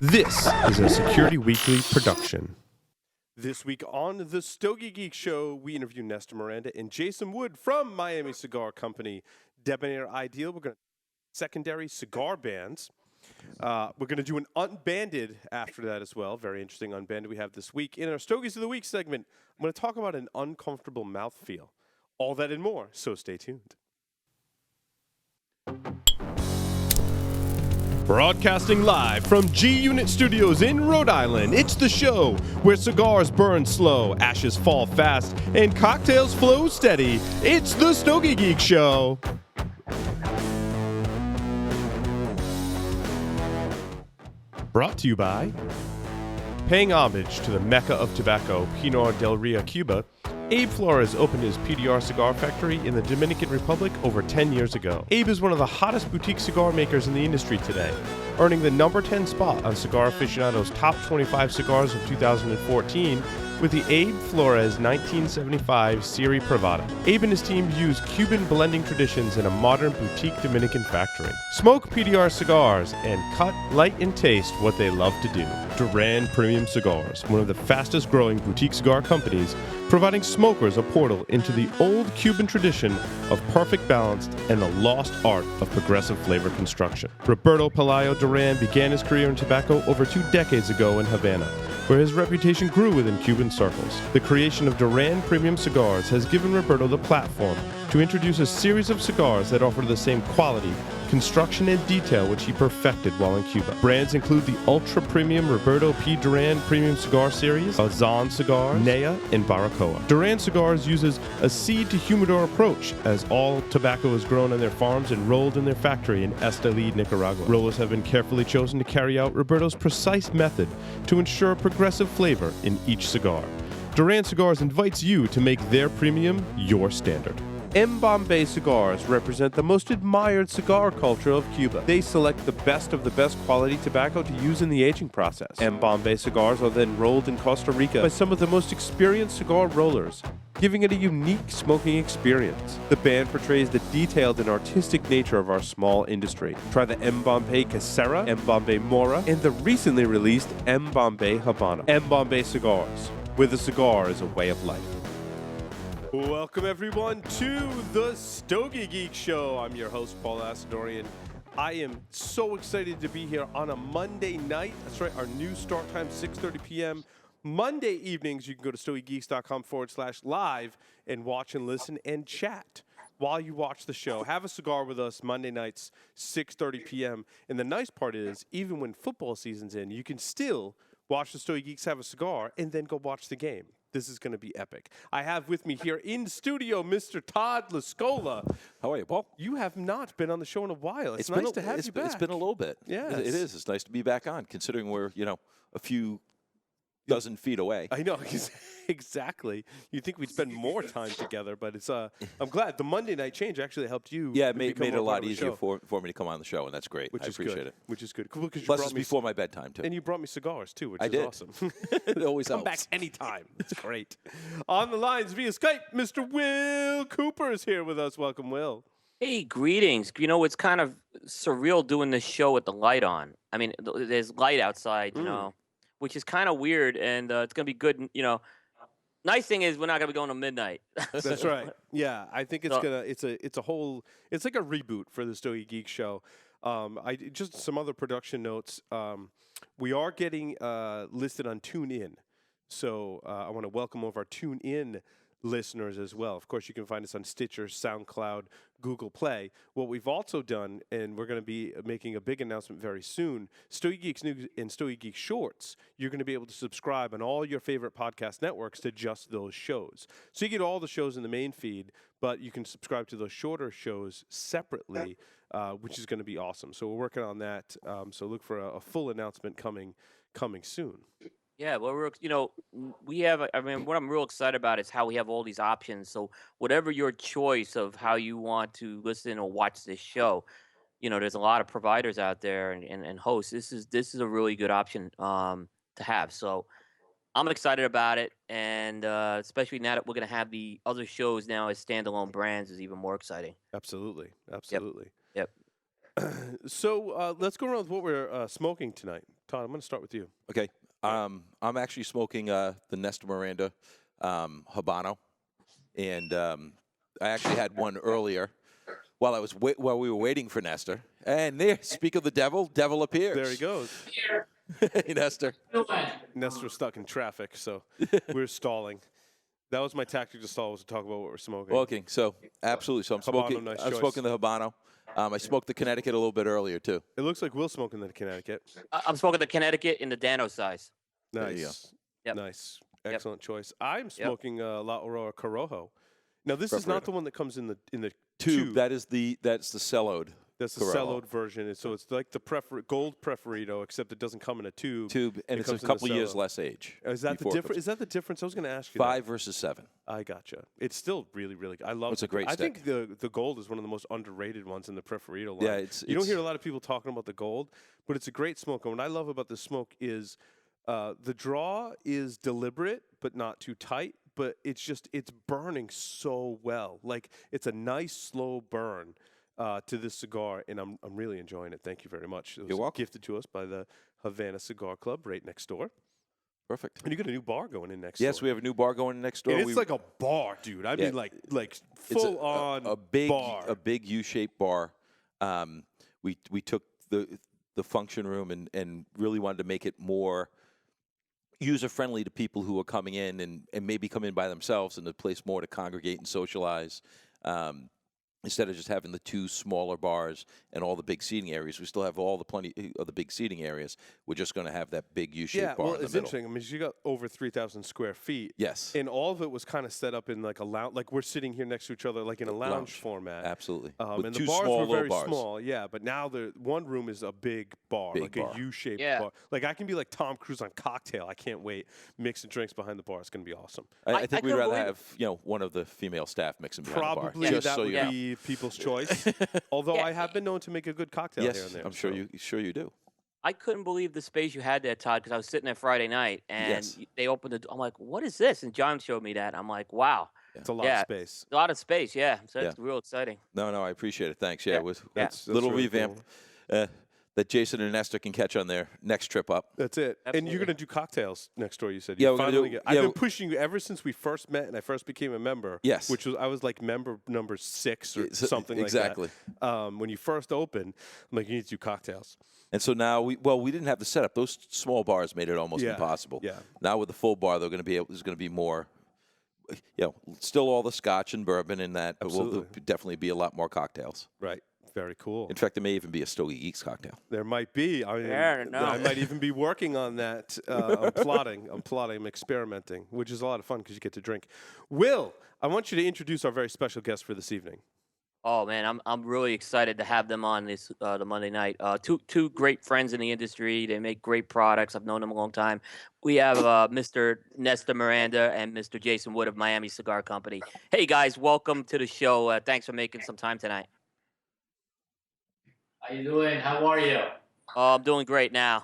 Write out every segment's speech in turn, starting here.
This is a Security Weekly production. This week on the Stogie Geeks show, we interview Nestor Miranda and Jason Wood from Miami Cigar Company, Debonair Ideal. We're going to secondary cigar bands. We're going to do an unbanded after that as well. Very interesting unbanded we have this week. In our Stogies of the Week segment, I'm going to talk about an uncomfortable mouthfeel. All that and more, so stay tuned. Broadcasting live from G-Unit Studios in Rhode Island, it's the show where cigars burn slow, ashes fall fast, and cocktails flow steady. It's the Stogie Geeks Show. Brought to you by paying homage to the Mecca of tobacco, Pinar del Rio, Cuba. Abe Flores opened his PDR cigar factory in the Dominican Republic over 10 years ago. Abe is one of the hottest boutique cigar makers in the industry today, earning the number 10 spot on Cigar Aficionado's Top 25 Cigars of 2014 with the Abe Flores 1975 Serie Privada. Abe and his team use Cuban blending traditions in a modern boutique Dominican factory. Smoke PDR cigars and cut, light, and taste what they love to do. Duran Premium Cigars, one of the fastest growing boutique cigar companies, providing smokers a portal into the old Cuban tradition of perfect balance and the lost art of progressive flavor construction. Roberto Pelayo Duran began his career in tobacco over 2 decades ago in Havana, where his reputation grew within Cuban circles. The creation of Duran Premium Cigars has given Roberto the platform to introduce a series of cigars that offer the same quality, construction, and detail which he perfected while in Cuba. Brands include the ultra-premium Roberto P. Duran Premium Cigar Series, Azan Cigars, Nea, and Baracoa. Duran Cigars uses a seed-to-humidor approach, as all tobacco is grown on their farms and rolled in their factory in Esteli, Nicaragua. Rollers have been carefully chosen to carry out Roberto's precise method to ensure progressive flavor in each cigar. Duran Cigars invites you to make their premium your standard. M. Bombay cigars represent the most admired cigar culture of Cuba. They select the best of the best quality tobacco to use in the aging process. M. Bombay cigars are then rolled in Costa Rica by some of the most experienced cigar rollers, giving it a unique smoking experience. The band portrays the detailed and artistic nature of our small industry. Try the M. Bombay Casera, M. Bombay Mora, and the recently released M. Bombay Habana. M. Bombay cigars, where the cigar is a way of life. Welcome, everyone, to the Stogie Geek Show. I'm your host, Paul Asadorian. I am so excited to be here on a Monday night. That's right, our new start time, 6:30 p.m. Monday evenings. You can go to stogiegeeks.com/live and watch and listen and chat while you watch the show. Have a cigar with us Monday nights, 6:30 p.m. And the nice part is, even when football season's in, you can still watch the Stogie Geeks have a cigar and then go watch the game. This is going to be epic. I have with me here in studio Mr. Todd Lascola. How are you, Paul? You have not been on the show in a while. It's nice to have you back. It's been a little bit. Yeah, it is. It's nice to be back on, considering we're, a few dozen feet away. I know, exactly. You'd think we'd spend more time together, but it's. I'm glad the Monday night change actually helped you. Yeah, it made it a lot easier for me to come on the show, and that's great. I appreciate it. Which is good. Cool, plus, it's before my bedtime, too. And you brought me cigars, too, which is awesome. It always helps. Come back anytime. It's great. On the lines via Skype, Mr. Will Cooper is here with us. Welcome, Will. Hey, greetings. It's kind of surreal doing this show with the light on. I mean, there's light outside, which is kind of weird, and it's going to be good, Nice thing is we're not going to be going to midnight. That's right. Yeah, I think it's it's like a reboot for the Stogie Geek Show. Just some other production notes. We are getting listed on TuneIn. So I want to welcome all of our TuneIn listeners as well. Of course, you can find us on Stitcher, SoundCloud, Google Play. What we've also done, and we're going to be making a big announcement very soon, Stogie Geeks News and Stogie Geeks Shorts, you're going to be able to subscribe on all your favorite podcast networks to just those shows. So you get all the shows in the main feed, but you can subscribe to those shorter shows separately, which is going to be awesome. So we're working on that. So look for a full announcement coming soon. Yeah, well, we have, what I'm real excited about is how we have all these options. So whatever your choice of how you want to listen or watch this show, there's a lot of providers out there and hosts. This is a really good option to have. So I'm excited about it. And especially now that we're going to have the other shows now as standalone brands is even more exciting. Absolutely. Yep. So let's go around with what we're smoking tonight. Todd, I'm going to start with you. Okay. I'm actually smoking the Nestor Miranda Habano, and I actually had one earlier while while we were waiting for Nestor. And there, speak of the devil, devil appears. There he goes. Hey, Nestor. Nestor's stuck in traffic, so we're stalling. That was my tactic to stall, was to talk about what we're smoking. Okay, so absolutely. So I'm smoking. nice I'm choice. smoking the Habano. I smoked the Connecticut a little bit earlier too. It looks like Will's smoking the Connecticut. I'm smoking the Connecticut in the Dano size. There you go. Nice. Yep. Nice. Excellent choice. I'm smoking La Aurora Corojo. Now, this is Preparado. not the one that comes in the Tube. That's the cellode. That's the Corojo. cellode version. So it's like the gold Preferido, except it doesn't come in a tube. And It it's a comes in the couple years cellode. less age. Is that the before it difference? comes- Is that the difference? I was going to ask you. 5 versus 7. I gotcha. It's still really, really. I love. It's a great I stick. think the gold is one of the most underrated ones in the Preferido line. Yeah, you don't hear a lot of people talking about the gold, but it's a great smoke. And what I love about the smoke is the draw is deliberate but not too tight. But it's burning so well. Like it's a nice slow burn to this cigar, and I'm really enjoying it. Thank you very much. It was You're welcome. gifted to us by the Havana Cigar Club right next door. Perfect. And you got a new bar going in next door. Yes, we have a new bar going next door. And it's like a bar, dude. I mean, like it's full on a big bar. a big U-shaped bar. We took the function room and really wanted to make it more user friendly to people who are coming in and maybe come in by themselves, and a place more to congregate and socialize. Instead of just having the 2 smaller bars and all the big seating areas, we still have plenty of the big seating areas. We're just going to have that big U-shaped bar well, in the it's middle. interesting. I mean, you got over 3,000 square feet. Yes. And all of it was kind of set up in like a lounge. Like we're sitting here next to each other, like in a lounge format. Absolutely. And With the 2 bars small were little very bars. small, yeah. But now the one room is a big bar, Big like bar. a U-shaped Yeah. bar. Like I can be like Tom Cruise on Cocktail. I can't wait. Mixing drinks behind the bar. It's going to be awesome. I think we'd couldn't rather believe have one of the female staff mixing behind Probably the bar. Just that so would you know. be people's choice. Although Yeah. I have been known to make a good cocktail here Yes, and there. I'm sure so. you do. I couldn't believe the space you had there, Todd, because I was sitting there Friday night and Yes. they opened the. I'm like, what is this? And John showed me that. I'm like, wow, It's a lot Yeah. of space. a lot of space. Yeah, so Yeah. it's real exciting. No, I appreciate it. Thanks. Yeah, Yeah. it was That's little really revamp cool. that Jason and Nestor can catch on their next trip up. That's it. And you're Absolutely. going to do cocktails next door, you said. Yeah, You we're gonna finally do- I've yeah, been pushing you ever since we first met and I first became a member. Yes. Which was, I was like member number 6 or It's- something exactly. like that. When you first opened, I'm like, you need to do cocktails. And so now we didn't have the setup. Those small bars made it almost Yeah, impossible. yeah. Now with the full bar, there's going to be more. Still all the scotch and bourbon in that, but there'll Absolutely. definitely be a lot more cocktails. Right. Very cool. In fact, there may even be a Stogie Geeks cocktail. There might be. I mean, Yeah, no. I might even be working on that. I'm plotting. I'm experimenting, which is a lot of fun because you get to drink. Will, I want you to introduce our very special guest for this evening. Oh man, I'm really excited to have them on this the Monday night. Two great friends in the industry. They make great products. I've known them a long time. We have Mr. Nestor Miranda and Mr. Jason Wood of Miami Cigar Company. Hey guys, welcome to the show. Thanks for making some time tonight. How you doing? How are you? Oh, I'm doing great now.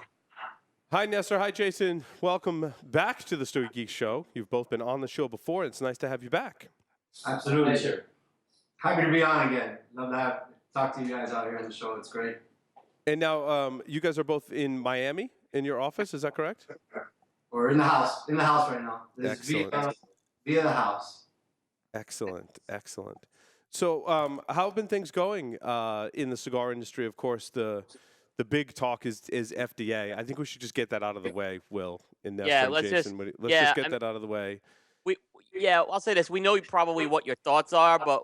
Hi, Nestor. Hi, Jason. Welcome back to the Stogie Geeks show. You've both been on the show before. It's nice to have you back. Absolutely. Pleasure. Happy to be on again. Love to talk to you guys out here on the show. It's great. And now you guys are both in Miami in your office. Is that correct? We're in the house. In the house right now. This is Excellent. via the house. Excellent. Excellent. So how have been things going in the cigar industry? Of course, the big talk is FDA. I think we should just get that out of the way, Will, and Nestor Yeah, and let's Jason. just- Let's yeah, just get I'm- that out of the way. I'll say this. We know probably what your thoughts are, but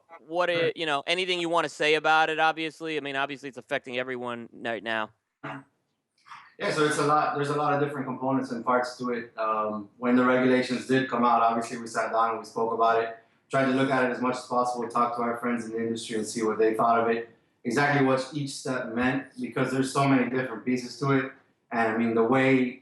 anything you want to say about it, obviously. I mean, obviously it's affecting everyone right now. Yeah, so it's a lot. There's a lot of different components and parts to it. When the regulations did come out, obviously we sat down and we spoke about it. Tried to look at it as much as possible, talk to our friends in the industry and see what they thought of it. Exactly what each step meant, because there's so many different pieces to it. And I mean, the way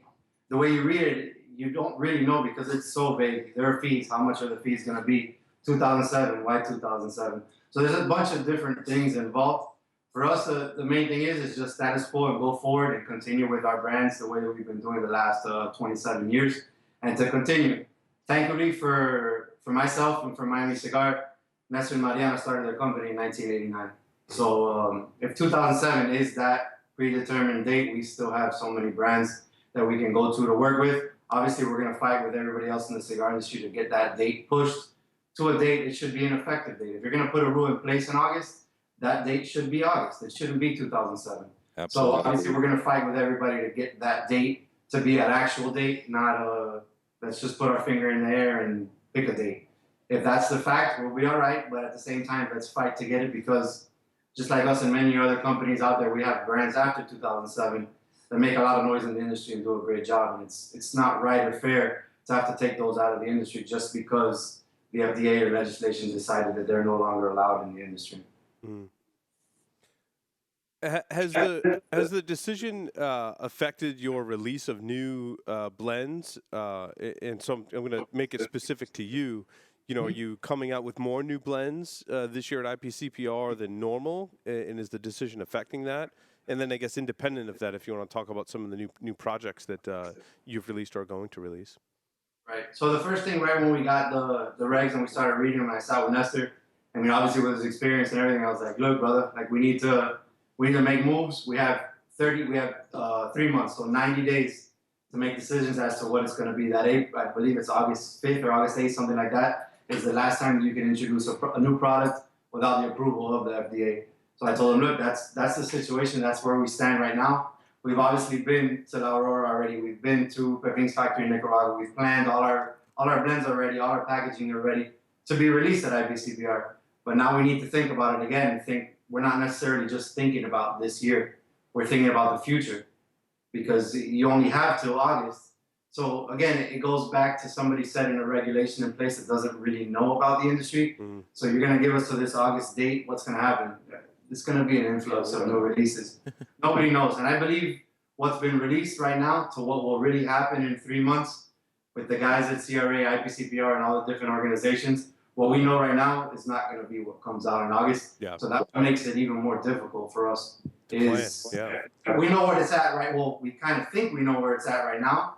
you read it, you don't really know because it's so vague. There are fees. How much are the fees going to be? 2007. Why 2007? So there's a bunch of different things involved. For us, the main thing is just status quo and go forward and continue with our brands the way that we've been doing the last 27 years, and to continue. Thankfully for myself and for Miami Cigar, Nestor and Mariana started their company in 1989. So if 2007 is that predetermined date, we still have so many brands that we can go to work with. Obviously, we're going to fight with everybody else in the cigar industry to get that date pushed to a date. It should be an effective date. If you're going to put a rule in place in August, that date should be August. It shouldn't be 2007. Absolutely. So obviously, we're going to fight with everybody to get that date to be an actual date, not let's just put our finger in the air and pick a date. If that's the fact, we'll be all right. But at the same time, let's fight to get it, because just like us and many other companies out there, we have brands after 2007 that make a lot of noise in the industry and do a great job. And it's not right or fair to have to take those out of the industry just because the FDA or legislation decided that they're no longer allowed in the industry. Mm. Has the decision affected your release of new blends? And so I'm going to make it specific to you. You know, are you coming out with more new blends this year at IPCPR than normal? And is the decision affecting that? And then I guess independent of that, if you want to talk about some of the new projects that you've released or are going to release. Right. So the first thing, right when we got the regs and we started reading them, I sat with Nestor. I mean, obviously with his experience and everything, I was like, look, brother, like we need to make moves. We have 3 months, so 90 days to make decisions as to what it's going to be. I believe it's August 5th or August 8th, something like that, is the last time you can introduce a new product without the approval of the FDA. So I told him, look, that's the situation. That's where we stand right now. We've obviously been to La Aurora already. We've been to Pepin's factory in Nicaragua. We've planned all our blends already, all our packaging are ready to be released at IBCPR. But now we need to think about it again and think we're not necessarily just thinking about this year. We're thinking about the future, because you only have till August. So again, it goes back to somebody setting a regulation in place that doesn't really know about the industry. Mm. So you're going to give us to this August date. What's going to happen? It's going to be an influx of new releases. Nobody knows. And I believe what's been released right now to what will really happen in 3 months with the guys at CRA, IPCPR, and all the different organizations, what we know right now is not going to be what comes out in August. Yeah. So that makes it even more difficult for us. We know where it's at, right? Well, we kind of think we know where it's at right now,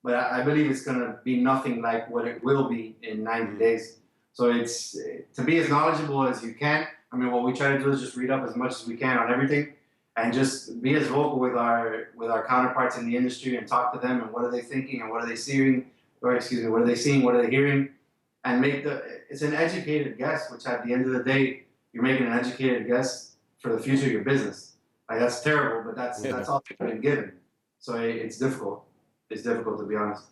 but I believe it's going to be nothing like what it will be in 90 days. So it's to be as knowledgeable as you can. I mean, what we try to do is just read up as much as we can on everything, and just be as vocal with our counterparts in the industry and talk to them and what are they thinking and what are they seeing, what are they seeing, what are they hearing, and it's an educated guess, which at the end of the day, you're making an educated guess for the future of your business. Like, that's terrible, but that's all they've been given. So it's difficult. It's difficult, to be honest.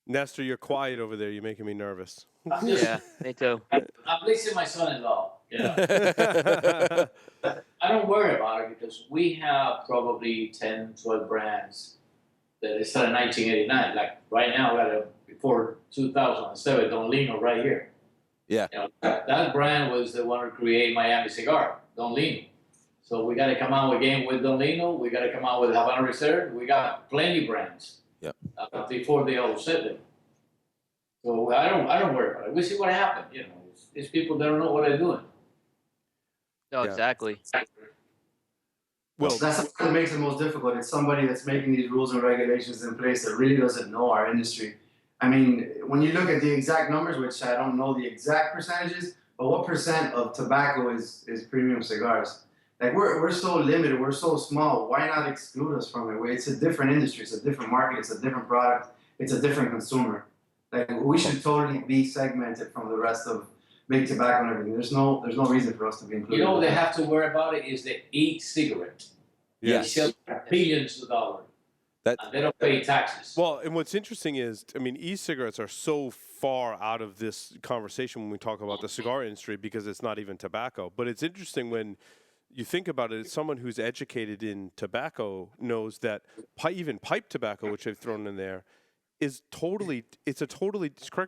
Nestor, you're quiet over there. You're making me nervous. Yeah, me too. I'm pleasing my son-in-law. Yeah. I don't worry about it because we have probably 10, 12 brands that started in 1989. Like right now, we got before 2007, Don Lino right here. Yeah. You know, that brand was the one who created Miami Cigar, Don Lino. So we got to come out again with Don Lino. We got to come out with Havana Reserve. We got plenty brands. Yep. Before they all said them. So I don't worry about it. We see what happened. You know, these people, they don't know what they're doing. No, exactly. Well, that's what makes it most difficult. It's somebody that's making these rules and regulations in place that really doesn't know our industry. I mean, when you look at the exact numbers, which I don't know the exact percentages, but what percent of tobacco is premium cigars? Like, we're so limited, we're so small. Why not exclude us from it? It's a different industry, it's a different market, it's a different product, it's a different consumer. Like, we should totally be segmented from the rest of big tobacco and everything. There's no reason for us to be included. You know what they have to worry about it is the e-cigarette. Yes. They sell billions of dollars. And they don't pay taxes. Well, and what's interesting is, I mean, e-cigarettes are so far out of this conversation when we talk about the cigar industry because it's not even tobacco. But it's interesting when you think about it, someone who's educated in tobacco knows that even pipe tobacco, which they've thrown in there, is correct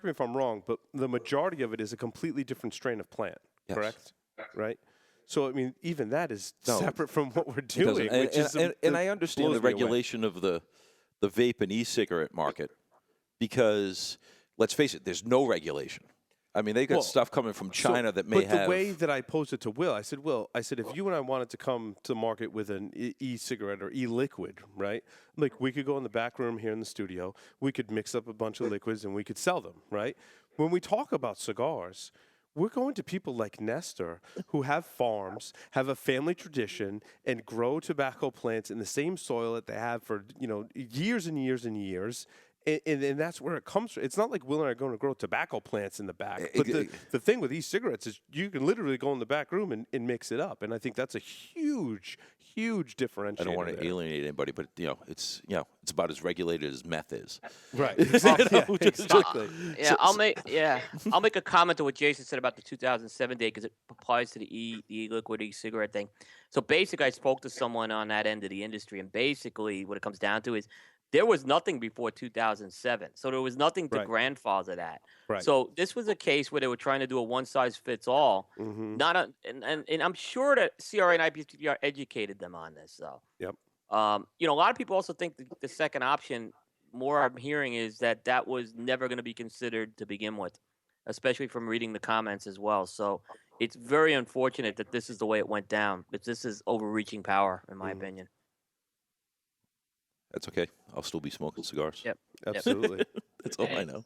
me if I'm wrong, but the majority of it is a completely different strain of plant, correct? Right? So, I mean, even that is separate from what we're doing. And I understand the regulation of the vape and e-cigarette market because, let's face it, there's no regulation. I mean, they got stuff coming from China that may have... But the way that I posed it to Will, I said, if you and I wanted to come to market with an e-cigarette or e-liquid, right? Like, we could go in the back room here in the studio, we could mix up a bunch of liquids, and we could sell them, right? When we talk about cigars, we're going to people like Nestor who have farms, have a family tradition, and grow tobacco plants in the same soil that they have for years and years and years. And that's where it comes from. It's not like Will and I are going to grow tobacco plants in the back. But the thing with e-cigarettes is you can literally go in the back room and mix it up. And I think that's a huge differentiator. I don't want to alienate anybody, but it's about as regulated as meth is. Right. Exactly. I'll make a comment to what Jason said about the 2007 date because it applies to the e-liquid e-cigarette thing. So basically, I spoke to someone on that end of the industry, and basically, what it comes down to is there was nothing before 2007, so there was nothing to grandfather that. Right. So this was a case where they were trying to do a one-size-fits-all. And I'm sure that CRA and IPSPR educated them on this, though. Yep. A lot of people also think the second option, more I'm hearing, is that was never going to be considered to begin with, especially from reading the comments as well. So it's very unfortunate that this is the way it went down, because this is overreaching power, in my opinion. That's okay. I'll still be smoking cigars. Yep. Absolutely. That's all I know.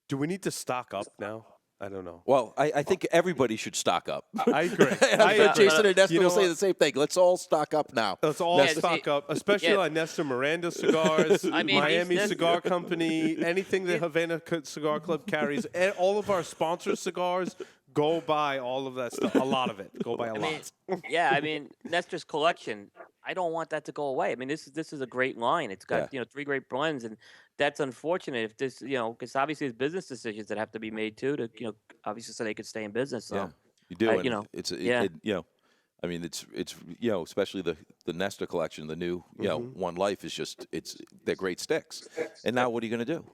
Do we need to stock up now? I don't know. Well, I think everybody should stock up. I agree. Jason and Nestor will say the same thing. Let's all stock up now. Let's all stock up, especially on Nestor Miranda cigars, Miami Cigar Company, anything the Havana Cigar Club carries. And all of our sponsor cigars, go buy all of that stuff. A lot of it. Go buy a lot. Nestor's collection, I don't want that to go away. I mean, this is a great line. It's got 3 great blends, and that's unfortunate if this, because obviously there's business decisions that have to be made too to, obviously so they could stay in business. So, you do. It's especially the Nestor collection, the new One Life is just they're great sticks. And now what are you going to do?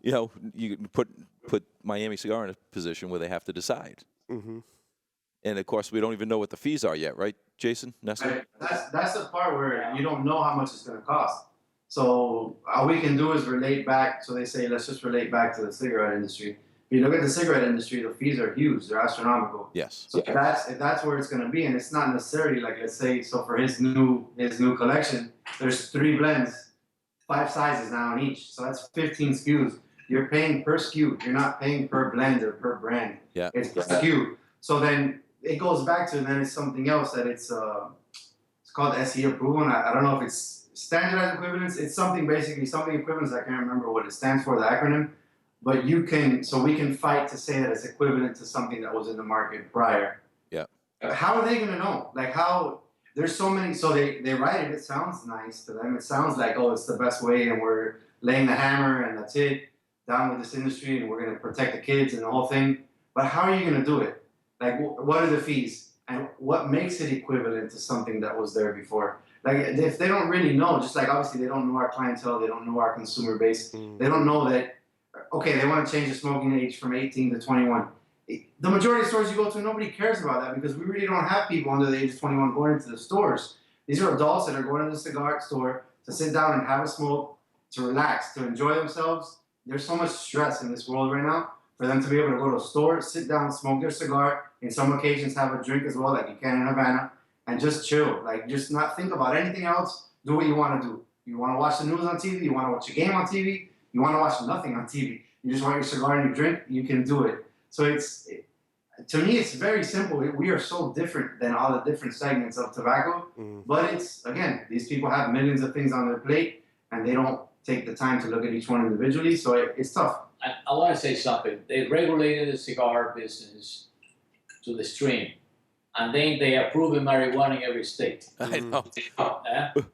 You can put Miami Cigar in a position where they have to decide. And of course, we don't even know what the fees are yet, right, Jason, Nestor? That's the part where you don't know how much it's going to cost. So all we can do is relate back. So they say, let's just relate back to the cigarette industry. If you look at the cigarette industry, the fees are huge. They're astronomical. Yes. So if that's where it's going to be, and it's not necessarily like, let's say, so for his new collection, there's 3 blends, 5 sizes now in each. So that's 15 SKUs. You're paying per SKU. You're not paying per blend or per brand. Yeah. It's per SKU. So then it goes back to, then it's something else that it's called SE approval. And I don't know if it's standardized equivalence. It's something equivalence. I can't remember what it stands for, the acronym. But we can fight to say that it's equivalent to something that was in the market prior. Yeah. How are they going to know? Like how, there's so many, so they write it, it sounds nice to them. It sounds like, oh, it's the best way and we're laying the hammer and that's it, down with this industry and we're going to protect the kids and the whole thing. But how are you going to do it? Like, what are the fees? And what makes it equivalent to something that was there before? Like, if they don't really know, just like obviously they don't know our clientele, they don't know our consumer base, they don't know that, okay, they want to change the smoking age from 18 to 21. The majority of stores you go to, nobody cares about that because we really don't have people under the age of 21 going into the stores. These are adults that are going to the cigar store to sit down and have a smoke, to relax, to enjoy themselves. There's so much stress in this world right now for them to be able to go to a store, sit down, smoke their cigar, in some occasions have a drink as well, like you can in Havana, and just chill. Like, just not think about anything else. Do what you want to do. You want to watch the news on TV? You want to watch a game on TV? You want to watch nothing on TV? You just want your cigar and your drink? You can do it. So to me, it's very simple. We are so different than all the different segments of tobacco. But it's, again, these people have millions of things on their plate, and they don't take the time to look at each one individually. So it's tough. I want to say something. They regulated the cigar business to the extreme, and then they approve marijuana in every state. I know.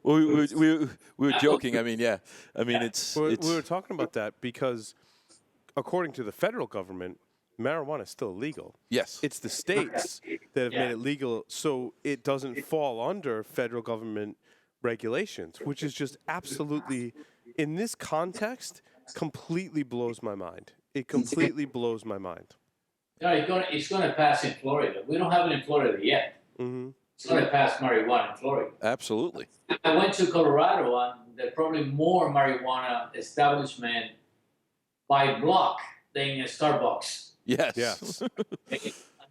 We were joking. I mean, we were talking about that because, according to the federal government, marijuana is still illegal. Yes. It's the states that have made it legal, so it doesn't fall under federal government regulations, which is just absolutely, in this context, completely blows my mind. It completely blows my mind. It's going to pass in Florida. We don't have it in Florida yet. It's going to pass marijuana in Florida. Absolutely. I went to Colorado, and there are probably more marijuana establishment by block than in a Starbucks. Yes.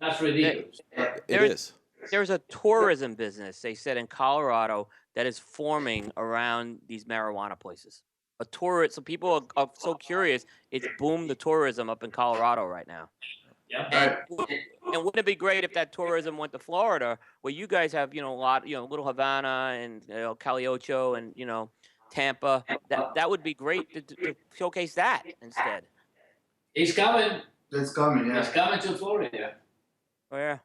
That's ridiculous. It is. There's a tourism business, they said, in Colorado that is forming around these marijuana places. So people are so curious. It's boomed the tourism up in Colorado right now. Yeah. And and wouldn't it be great if that tourism went to Florida, where you guys have, a lot, Little Havana and Cali Ocho and Tampa. That would be great to showcase that instead. It's coming. It's coming, yeah. It's coming to Florida. Oh, yeah.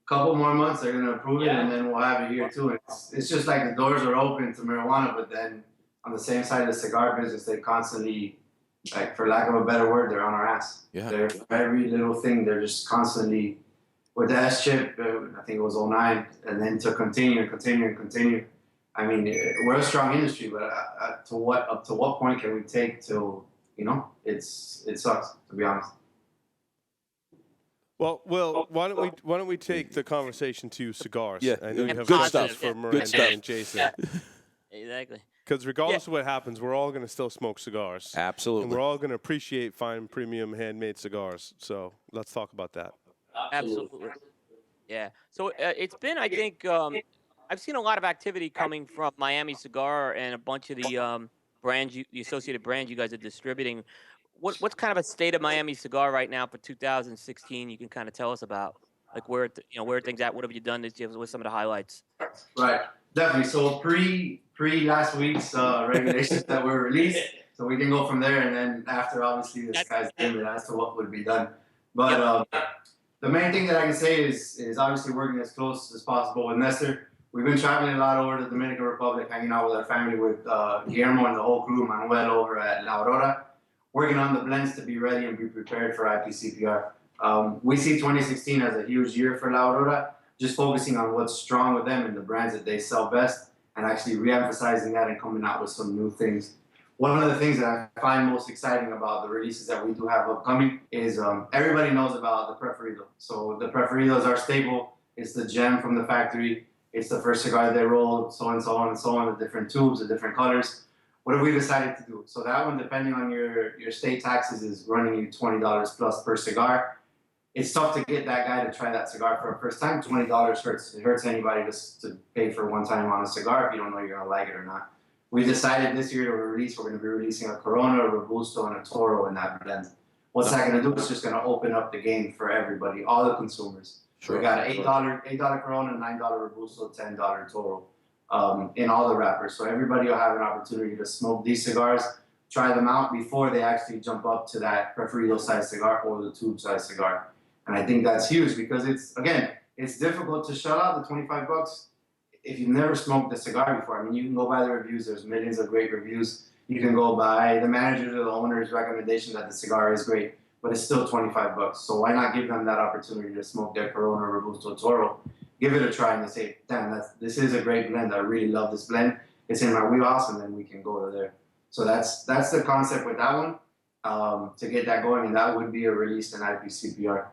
Couple more months, they're gonna approve it, Yeah. and then we'll have it here too. It's just like the doors are open to marijuana, but then on the same side of the cigar business, they constantly, like for lack of a better word, they're on our ass. Yeah. They're every little thing. They're just constantly with the S chip. I think it was 09, and then to continue and continue and continue. I mean, we're a strong industry, but up to what point can we take till it sucks, to be honest. Well, Will, why don't we take the conversation to cigars? Yeah, I know you and have good questions stuff. for Good Miranda stuff. and Jason. Yeah. Exactly. Because regardless of what happens, we're all going to still smoke cigars. And Absolutely. we're all going to appreciate fine, premium, handmade cigars. So let's talk about that. Absolutely. Yeah. So it's been, I think, I've seen a lot of activity coming from Miami Cigar and a bunch of the brands, the associated brands you guys are distributing. What's kind of a state of Miami Cigar right now for 2016? You can kind of tell us about, like where are things at? What have you done this year? What's some of the highlights? Right, definitely. So pre last week's regulations that were released, so we can go from there, and then after, obviously, the sky's the limit as to what would be done. But the main thing that I can say is obviously working as close as possible with Nestor. We've been traveling a lot over the Dominican Republic, hanging out with our family, with Guillermo and the whole crew, Manuel over at La Aurora, working on the blends to be ready and be prepared for IPCPR. We see 2016 as a huge year for La Aurora, just focusing on what's strong with them and the brands that they sell best, and actually re-emphasizing that and coming out with some new things. One of the things that I find most exciting about the releases that we do have upcoming is everybody knows about the Preferido. So the Preferido is our staple. It's the gem from the factory. It's the first cigar they roll, so and so on and so on, the different tubes, the different colors. What have we decided to do? So that one, depending on your state taxes, is running you $20 plus per cigar. It's tough to get that guy to try that cigar for a first time. $20 hurts. It hurts anybody just to pay for one time on a cigar if you don't know you're gonna like it or not. We decided this year to release, we're gonna be releasing a Corona, a Robusto, and a Toro in that blend. What's that gonna do? It's just gonna open up the game for everybody, all the consumers. Sure. We got an $8 Corona, $9 Robusto, $10 Toro in all the wrappers. So everybody will have an opportunity to smoke these cigars, try them out before they actually jump up to that Preferido size cigar or the tube size cigar. And I think that's huge because it's difficult to shell out the $25 if you've never smoked a cigar before. I mean, you can go by the reviews. There's millions of great reviews. You can go by the manager's or the owner's recommendation that the cigar is great, but it's still $25. So why not give them that opportunity to smoke their Corona, Robusto, Toro? Give it a try and they say, damn, this is a great blend. I really love this blend. It's in my wheelhouse, and then we can go to there. So that's the concept with that one, to get that going, and that would be a release in IPCPR.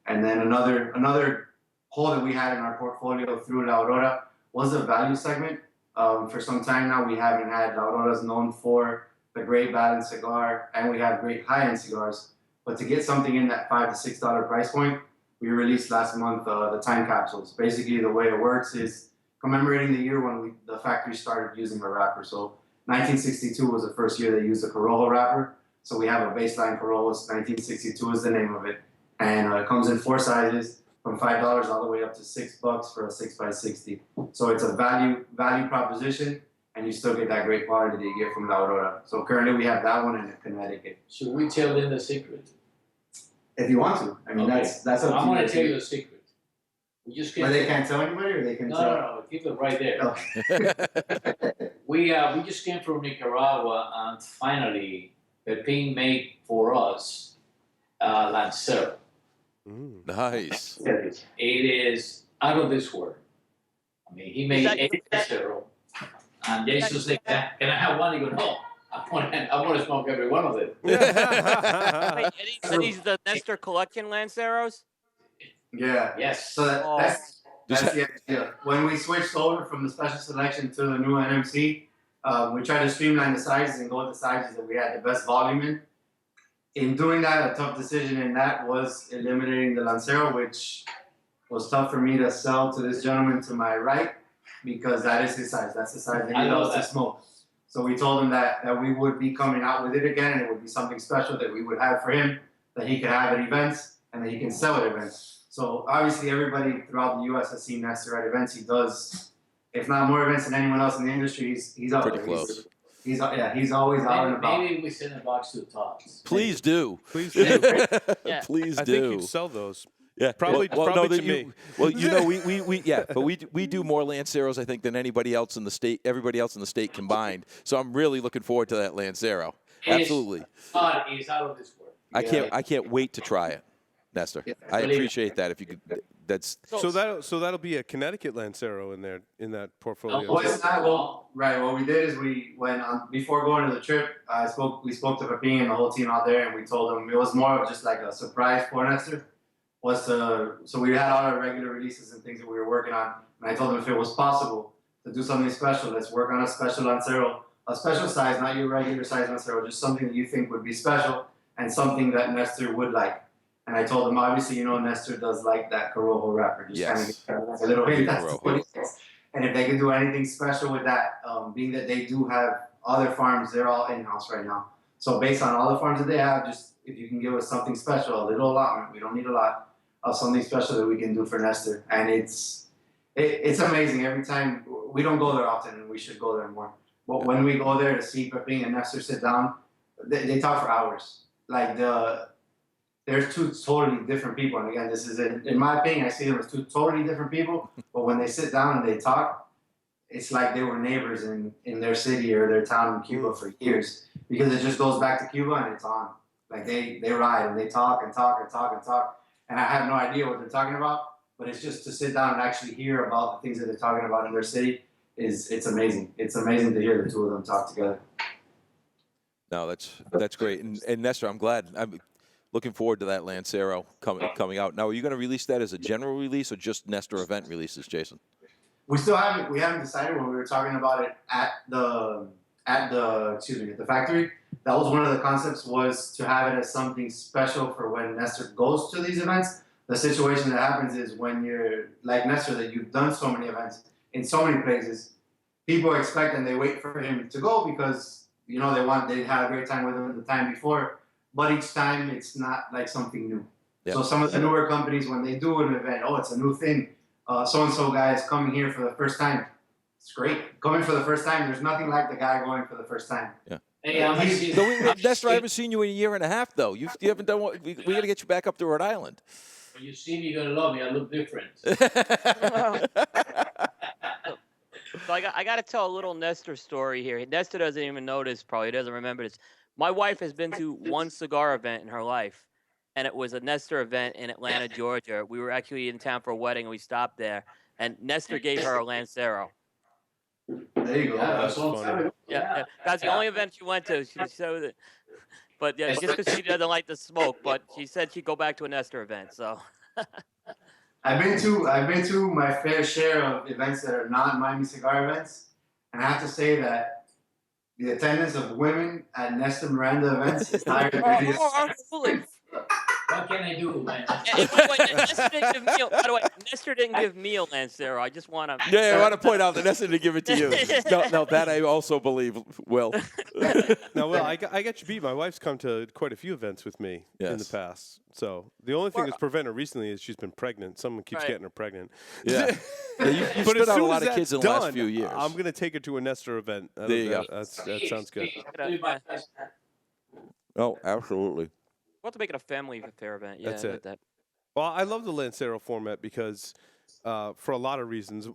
And then another hole that we had in our portfolio through La Aurora was the value segment. For some time now, we haven't had La Aurora's known for the great balanced cigar, and we have great high-end cigars. But to get something in that $5 to $6 price point, we released last month the time capsules. Basically, the way it works is commemorating the year when the factory started using a wrapper. So 1962 was the first year they used a Corojo wrapper. So we have a baseline Corojo. 1962 is the name of it. And it comes in 4 sizes, from $5 all the way up to $6 for a 6x60. So it's a value proposition, and you still get that great quality that you get from La Aurora. So currently we have that one in Connecticut. Should we tell them the secret? If you want to. I mean, Okay. that's up to you. I'm going to tell you the secret. We just But they can't tell anybody, or they can tell? No, keep it right there. Okay. We just came from Nicaragua, and finally, Pepin made for us Lancero. Nice. It is out of this world. I mean, he made 8 Lancero, and Jesus said, "Can I have one?" He goes, "No, I want to smoke every one of them." Wait, are these the Nestor Collection Lanceros? Yeah. Yes. So that's the idea. When we switched over from the special selection to the new NMC, we tried to streamline the sizes and go with the sizes that we had the best volume in. In doing that, a tough decision in that was eliminating the Lancero, which was tough for me to sell to this gentleman to my right, because that is his size. That's the size that he loves to smoke. So we told him that we would be coming out with it again, and it would be something special that we would have for him, that he could have at events. and that he can sell at events. So obviously everybody throughout the U.S. has seen Nestor at events. He does, if not more events than anyone else in the industry. He's up Pretty there. close. He's always out and about. Maybe we send a box to Tots. Please do. Please do. Yeah. Please I do. think you'd sell those. Yeah, Probably- no, probably that to me. Well, but we do more Lanceros, I think, than anybody else in the state, everybody else in the state combined. So I'm really looking forward to that Lancero. Absolutely. Todd is out of this world. I can't wait to try it, Nestor. I appreciate that. If you could, that's So that'll be a Connecticut Lancero in there in that portfolio. Well, it's not, right. What we did is we went on before going to the trip. We spoke to Pepin and the whole team out there, and we told them it was more of just like a surprise for Nestor. So we had all our regular releases and things that we were working on, and I told them if it was possible to do something special, let's work on a special Lancero, a special size, not your regular size Lancero, just something that you think would be special and something that Nestor would like. And I told them, obviously, Nestor does like that Corojo wrapper, just kind of a little bit. That's what he says. And if they can do anything special with that, being that they do have other farms, they're all in-house right now. So based on all the farms that they have, just if you can give us something special, a little allotment, we don't need a lot, of something special that we can do for Nestor. And it's amazing. Every time, we don't go there often, and we should go there more. But when we go there to see Pepin and Nestor sit down, they talk for hours. Like there's two totally different people. And again, this is, in my opinion, I see them as two totally different people. But when they sit down and they talk, it's like they were neighbors in their city or their town in Cuba for years. Because it just goes back to Cuba and it's on. Like they ride and they talk and talk and talk and talk. And I have no idea what they're talking about, but it's just to sit down and actually hear about the things that they're talking about in their city it's amazing. It's amazing to hear the two of them talk together. No, that's great. And Nestor, I'm glad. I'm looking forward to that Lancero coming out. Now, are you going to release that as a general release or just Nestor event releases, Jason? We haven't decided. When we were talking about it at the factory, that was one of the concepts, was to have it as something special for when Nestor goes to these events. The situation that happens is when you're like Nestor, that you've done so many events in so many places, people expect and they wait for him to go because they had a great time with him the time before, but each time it's not like something new. Yep. So some of the newer companies, when they do an event, it's a new thing. So-and-so guy is coming here for the first time. It's great. Coming for the first time, there's nothing like the guy going for the first time. Yeah. Hey, Nestor, I haven't seen you in a year and a half, though. You haven't done what we got to get you back up to Rhode Island. When you see me, you're gonna love me. I look different. So I got to tell a little Nestor story here. Nestor doesn't even know this, probably doesn't remember this. My wife has been to one cigar event in her life, and it was a Nestor event in Atlanta, Georgia. We were actually in town for a wedding, and we stopped there, and Nestor gave her a Lancero. There you go. That's funny. Yeah. That's the only event she went to. She showed it. But yeah, just because she doesn't like to smoke, but she said she'd go back to a Nestor event. So I've been to my fair share of events that are not Miami cigar events, and I have to say that the attendance of women at Nestor Miranda events is higher than any absolutely. What can I do, man? By the way, Nestor didn't give me a Lancero. I just want to. Yeah, I want to point out that Nestor didn't give it to you. No, that I also believe, Will. Now, Will, I got you beat. My wife's come to quite a few events with me in the past. So the only thing that's prevented her recently is she's been pregnant. Someone keeps getting her pregnant. Yeah. You've But spit as out a soon lot as of kids in that's the last done, few years. I'm going to take her to a Nestor event. There you go. That sounds good. Oh, absolutely. We'll have to make it a family affair event. Yeah, That's it. That. Well, I love the Lancero format because for a lot of reasons.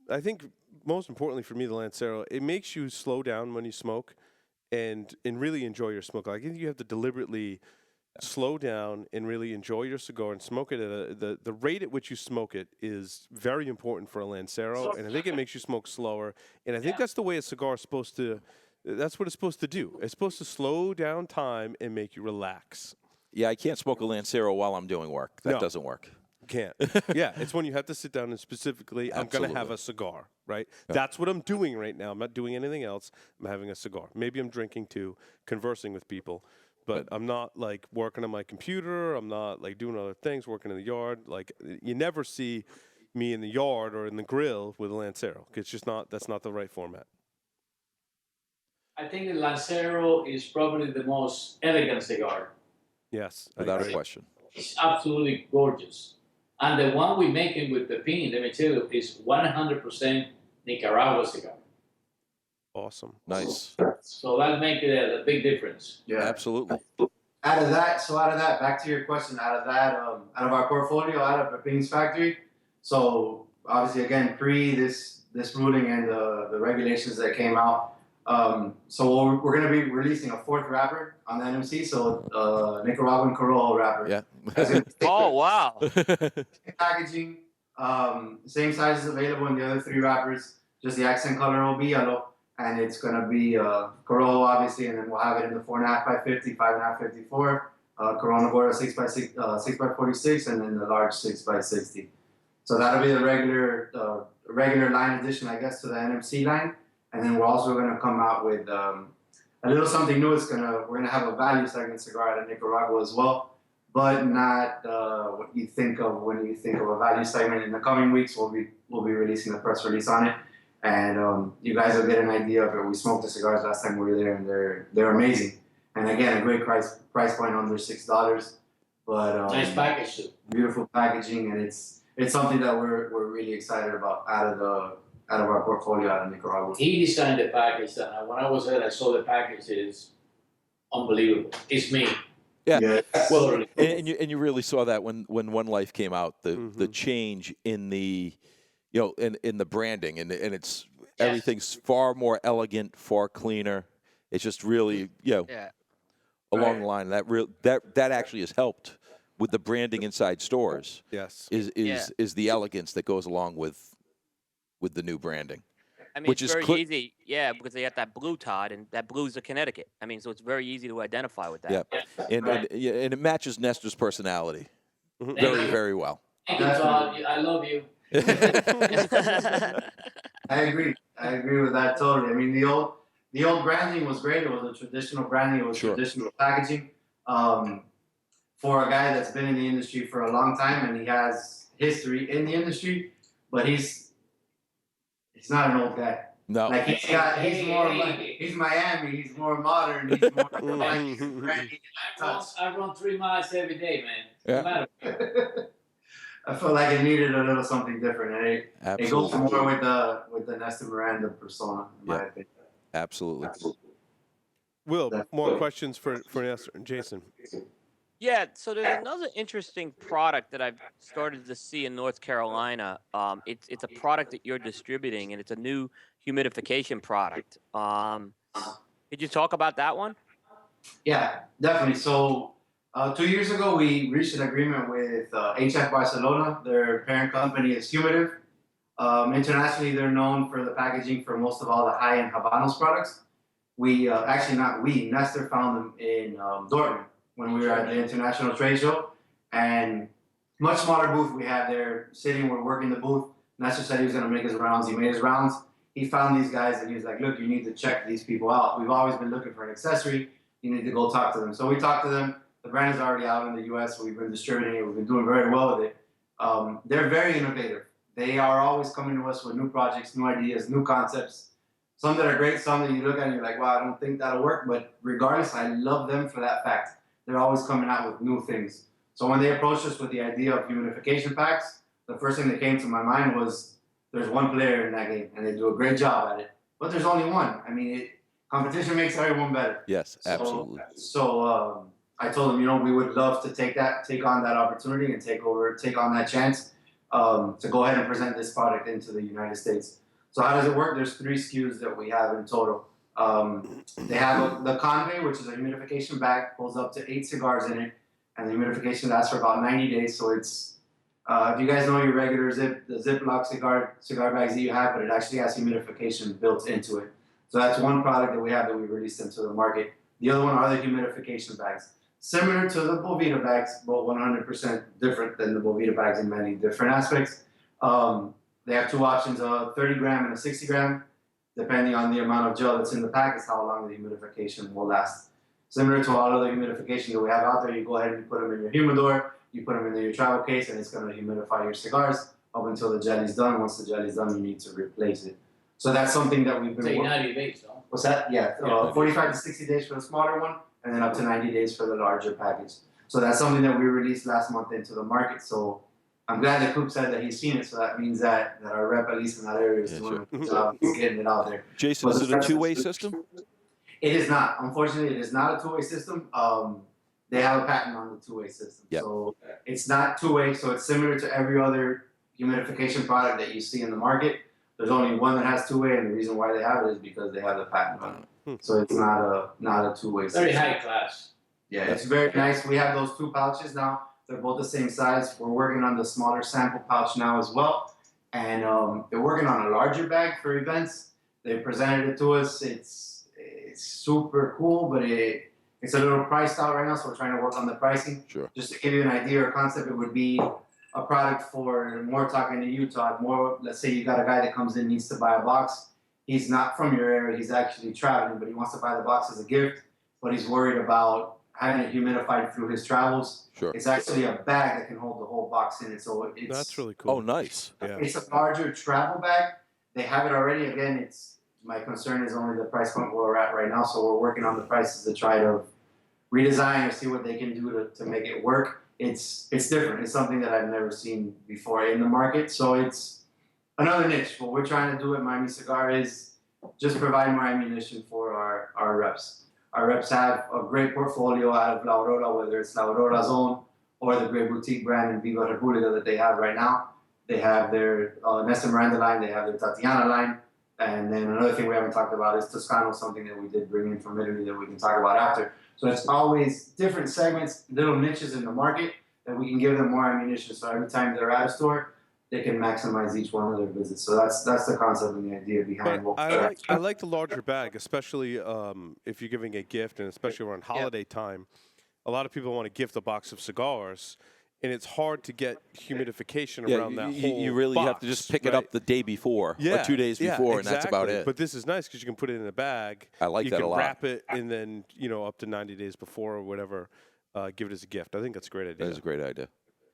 I think most importantly for me, the Lancero, it makes you slow down when you smoke and really enjoy your smoke. I think you have to deliberately slow down and really enjoy your cigar and smoke it at the rate at which you smoke it is very important for a Lancero, and I think it makes you smoke slower. And I think that's the way a cigar is supposed to. That's what it's supposed to do. It's supposed to slow down time and make you relax. Yeah, I can't smoke a Lancero while I'm doing work. That No. doesn't work. Can't. Yeah, it's when you have to sit down and specifically, I'm going to have Absolutely. a cigar, right? Yeah. That's what I'm doing right now. I'm not doing anything else. I'm having a cigar. Maybe I'm drinking too, conversing with people, but I'm not like working on my computer. I'm not like doing other things, working in the yard. Like you never see me in the yard or in the grill with a Lancero. It's just not, that's not the right format. I think the Lancero is probably the most elegant cigar. Yes. I Without a agree. question. It's absolutely gorgeous. And the one we making with pepin, let me tell you, is 100% Nicaragua cigar. Awesome. Nice. So that makes a big difference. Yeah. Absolutely. Out of that, back to your question, out of our portfolio, out of Pepin's factory, so obviously again, pre this ruling and the regulations that came out, so we're going to be releasing a fourth wrapper on the NMC, so Nicaraguan Corojo wrapper. Yeah. Oh, wow. Packaging, same sizes available in the other three wrappers, just the accent color will be yellow. And it's going to be Corojo, obviously, and then we'll have it in the 4.5 by 50, 5.5 54, Corona Gorda 6 by 46, and then the large 6 by 60. So that'll be the regular line addition, I guess, to the NMC line. And then we're also going to come out with a little something new. We're going to have a value segment cigar out of Nicaragua as well, but not what you think of when you think of a value segment. In the coming weeks, we'll be releasing a press release on it. And you guys will get an idea of it. We smoked the cigars last time we were there, and they're amazing. And again, a great price point under $6. But Nice package too. Beautiful packaging, and it's something that we're really excited about out of our portfolio out of Nicaragua. He designed the package, and when I was there, I saw the package. It's unbelievable. It's me. Yeah. Well, Totally. and you really saw that when One Life came out, the change in the in the branding, and it's everything's far more elegant, far cleaner. It's just really along the line that actually has helped with the branding inside stores. Yes. Is the elegance that goes along with the new branding. I mean, Which it's is very easy, because they got that blue, Todd, and that blue's a Connecticut. I mean, so it's very easy to identify with that. Yeah, and it matches Nestor's personality very, very well. Thank you, Todd. I love you. I agree with that totally. I mean, the old branding was great. It was a traditional branding. It was traditional packaging. For a guy that's been in the industry for a long time and he has history in the industry, but he's not an old guy. No, like he's Miami. He's more modern. He's more like I run 3 miles every day, man. Yeah. No matter. I felt like it needed a little something different, and it goes Absolutely. more with the Nestor Miranda persona, in my opinion. Absolutely. Will, more questions for Nestor and Jason? Yeah, so there's another interesting product that I've started to see in North Carolina. It's a product that you're distributing, and it's a new humidification product. Could you talk about that one? Yeah, definitely. So 2 years ago, we reached an agreement with HF Barcelona. Their parent company is Humidiv. Internationally, they're known for the packaging for most of all the high-end Habanos products. Nestor found them in Dortmund when we were at the international trade show, and much smaller booth we had there, sitting, we're working the booth. Nestor said he was going to make his rounds. He made his rounds. He found these guys, and he was like, look, you need to check these people out. We've always been looking for an accessory. You need to go talk to them. So we talked to them. The brand is already out in the U.S. We've been distributing it. We've been doing very well with it. They're very innovative. They are always coming to us with new projects, new ideas, new concepts. Some that are great, some that you look at and you're like, wow, I don't think that'll work. But regardless, I love them for that fact. They're always coming out with new things. So when they approached us with the idea of humidification packs, the first thing that came to my mind was there's one player in that game, and they do a great job at it. But there's only one. I mean, competition makes everyone better. Yes, absolutely. So I told them, we would love to take on that opportunity and take on that chance to go ahead and present this product into the United States. So how does it work? There's 3 SKUs that we have in total. They have the Convey, which is a humidification bag, pulls up to 8 cigars in it, and the humidification lasts for about 90 days. So it's, if you guys know your regular the Ziploc cigar bags that you have, but it actually has humidification built into it. So that's one product that we have that we released into the market. The other one are the humidification bags. Similar to the Boveda bags, but 100% different than the Boveda bags in many different aspects. They have 2 options, a 30 gram and a 60 gram. Depending on the amount of gel that's in the pack is how long the humidification will last. Similar to all other humidification that we have out there, you go ahead and you put them in your humidor, you put them in your travel case, and it's going to humidify your cigars up until the jelly's done. Once the jelly's done, you need to replace it. So that's something that we've been Take working. 90 days, though. What's that? Yeah, 45 to 60 days for the smaller one, and then up to 90 days for the larger package. So that's something that we released last month into the market. So I'm glad that Coop said that he's seen it. So that means that our rep, at least in that area, is doing a good job. He's getting it out there. Jason, is it a two-way system? It is not. Unfortunately, it is not a two-way system. They have a patent on the two-way system. Yep. So it's not two-way. So it's similar to every other humidification product that you see in the market. There's only one that has two-way, and the reason why they have it is because they have the patent on it. So it's not a two-way system. Very high class. Yeah, it's very nice. We have those two pouches now. They're both the same size. We're working on the smaller sample pouch now as well. And they're working on a larger bag for events. They presented it to us. It's super cool, but it's a little priced out right now, so we're trying to work on the pricing. Sure. Just to give you an idea or concept, it would be a product for more talking to you, Todd. More, let's say you got a guy that comes in, needs to buy a box. He's not from your area. He's actually traveling, but he wants to buy the box as a gift, but he's worried about having it humidified through his travels. Sure. It's actually a bag that can hold the whole box in it. So it's That's really cool. Oh, nice. Yeah. It's a larger travel bag. They have it already. Again, my concern is only the price point where we're at right now. So we're working on the prices to try to redesign or see what they can do to make it work. It's different. It's something that I've never seen before in the market. So it's another niche. What we're trying to do at Miami Cigar is just provide more ammunition for our reps. Our reps have a great portfolio out of La Aurora, whether it's La Aurora's own or the great boutique brand in Viva República that they have right now. They have their Nestor Miranda line, they have their Tatiana line, and then another thing we haven't talked about is Toscano, something that we did bring in from Italy that we can talk about after. So it's always different segments, little niches in the market that we can give them more ammunition. So every time they're at a store, they can maximize each one of their visits. So that's the concept and the idea behind what I like the larger bag, especially if you're giving a gift, and especially around holiday time. A lot of people want to gift a box of cigars, and it's hard to get humidification around that whole you really box, have to just pick it up the day before or 2 days before, and that's about it. But this is nice because you can put it in a bag. I like that a lot. You can wrap it, and then up to 90 days before or whatever, give it as a gift. I think that's a great idea. That is a great idea.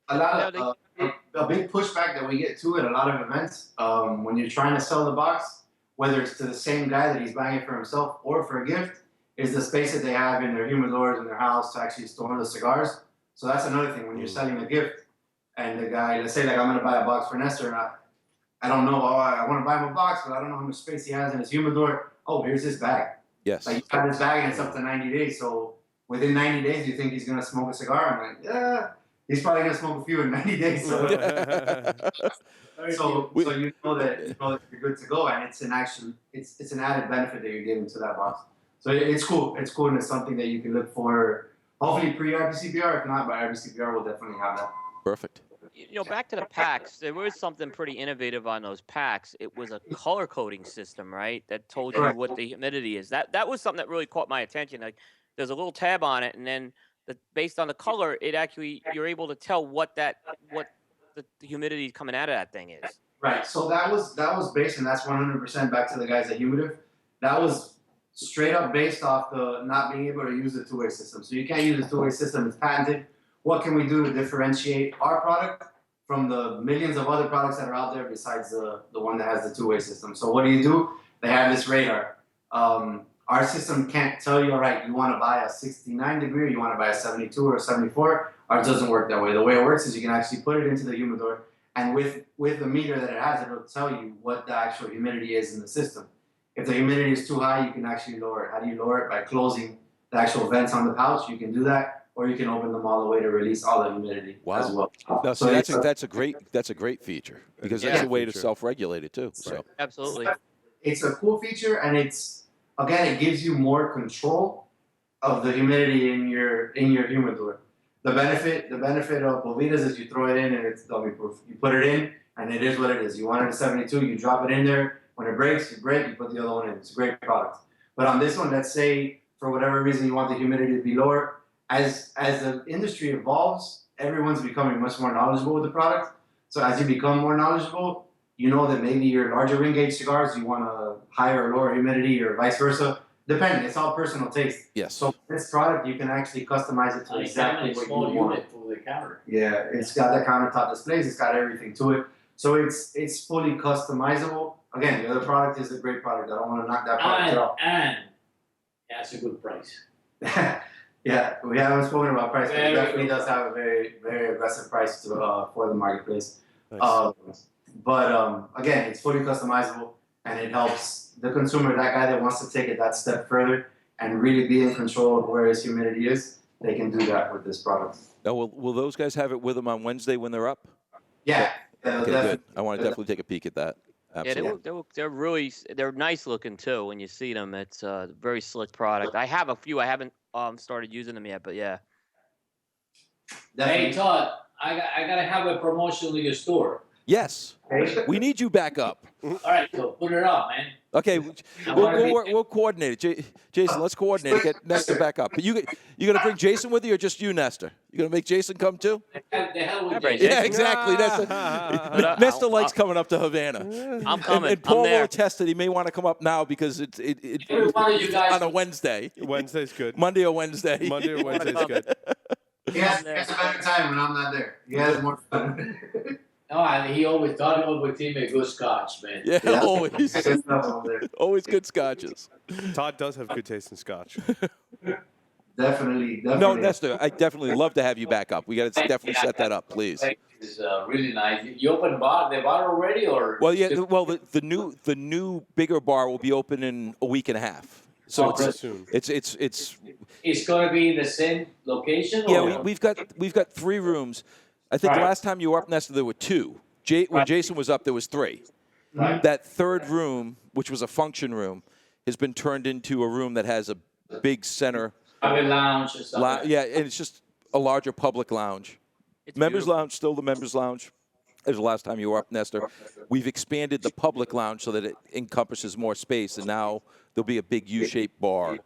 A lot of a big pushback that we get to at a lot of events when you're trying to sell the box, whether it's to the same guy that he's buying it for himself or for a gift, is the space that they have in their humidors in their house to actually store the cigars. So that's another thing when you're selling a gift, and the guy, let's say like I'm going to buy a box for Nestor, and I don't know, I want to buy him a box, but I don't know how much space he has in his humidor. Oh, here's his bag. Yes. Like you got his bag and it's up to 90 days. So within 90 days, you think he's going to smoke a cigar? I'm like, yeah. He's probably gonna smoke a few in 90 days. So, so you know that you're good to go, and it's an added benefit that you're giving to that box. So it's cool. It's cool, and it's something that you can look for. Hopefully pre-RBCPR. If not, by RBCPR, we'll definitely have that. Perfect. Back to the packs. There was something pretty innovative on those packs. It was a color coding system, right? That told you what the humidity is. That was something that really caught my attention. Like, there's a little tab on it, and then based on the color, you're able to tell what the humidity coming out of that thing is. Right. So that was based, and that's 100% back to the guys at Humidiv. That was straight up based off the not being able to use the two-way system. So you can't use the two-way system. It's patented. What can we do to differentiate our product from the millions of other products that are out there besides the one that has the two-way system? So what do? They have this radar. Our system can't tell you, all right, you want to buy a 69 degree, you want to buy a 72 or a 74. Ours doesn't work that way. The way it works is you can actually put it into the humidor, and with the meter that it has, it'll tell you what the actual humidity is in the system. If the humidity is too high, you can actually lower it. How do you lower it? By closing the actual vents on the pouch. You can do that, or you can open them all the way to release all the humidity as well. No, so that's a great feature, because that's a way to self-regulate it too. So Absolutely. It's a cool feature, and it gives you more control of the humidity in your humidor. The benefit of Bovitas is you throw it in and it's dummy proof. You put it in and it is what it is. You want it at 72, you drop it in there. When it breaks, you put the other one in. It's a great product. But on this one, let's say for whatever reason you want the humidity to be lower, as the industry evolves, everyone's becoming much more knowledgeable with the product. So as you become more knowledgeable, you know that maybe your larger ring gauge cigars, you want a higher or lower humidity or vice versa. Depending, it's all personal taste. yes. So this product, you can actually customize it to exactly what small you want. unit for the counter. Yeah, it's got the countertop displays, it's got everything to it. So it's fully customizable. Again, the other product is a great product. I don't want to knock that product off. And that's a good price. Yeah, we haven't spoken about price, but it Very definitely good. does have a very, very aggressive price to, for the marketplace. Nice. But again, it's fully customizable, and it helps the consumer, that guy that wants to take it that step further and really be in control of where his humidity is. They can do that with this product. Now, will those guys have it with them on Wednesday when they're up? Yeah, Okay, good. I want to definitely take a peek at that. Yeah, Absolutely. they're nice looking too when you see them. It's a very slick product. I have a few. I haven't started using them yet, but yeah. Hey, Todd, I gotta have a promotion with your store. Yes. We need you back up. All right, so put it up, man. Okay, I wanna be- we'll coordinate it. Jason, let's coordinate it. Get Nestor back up. But you gonna bring Jason with you, or just you, Nestor? You gonna make Jason come too? The hell with bring you. Yeah, Jason. exactly. Nestor likes coming up to Havana. I'm coming. And Paul I'm will there. attest that he may want to come up now because it's Every one of you guys- on a Wednesday, Wednesday's good. Monday or Wednesday. Monday or Wednesday's good. He has a better time when I'm not there. He has more fun. No, and he always thought it would team a good scotch, man. Yeah, always, Good stuff over there. always good scotches. Todd does have good taste in scotch. Definitely. No, Nestor, I definitely love to have you back up. We got to definitely set that up, please. It's really nice. You opened the bar already, or? Well, yeah. Well, the new bigger bar will be open in a week and a half. So Okay. Soon. it's It's gonna be in the same location. yeah. Or? We've got 3 rooms. I think Right. last time you were up, Nestor, there were 2. When Jason was up, there was 3. Right. That third room, which was a function room, has been turned into a room that has a big center. Private lounge or something. Yeah, and it's just a larger public lounge. It's Members beautiful. lounge, still the members lounge. As the last time you were up, Nestor. We've expanded the public lounge so that it encompasses more space, and now there'll be a big U-shaped bar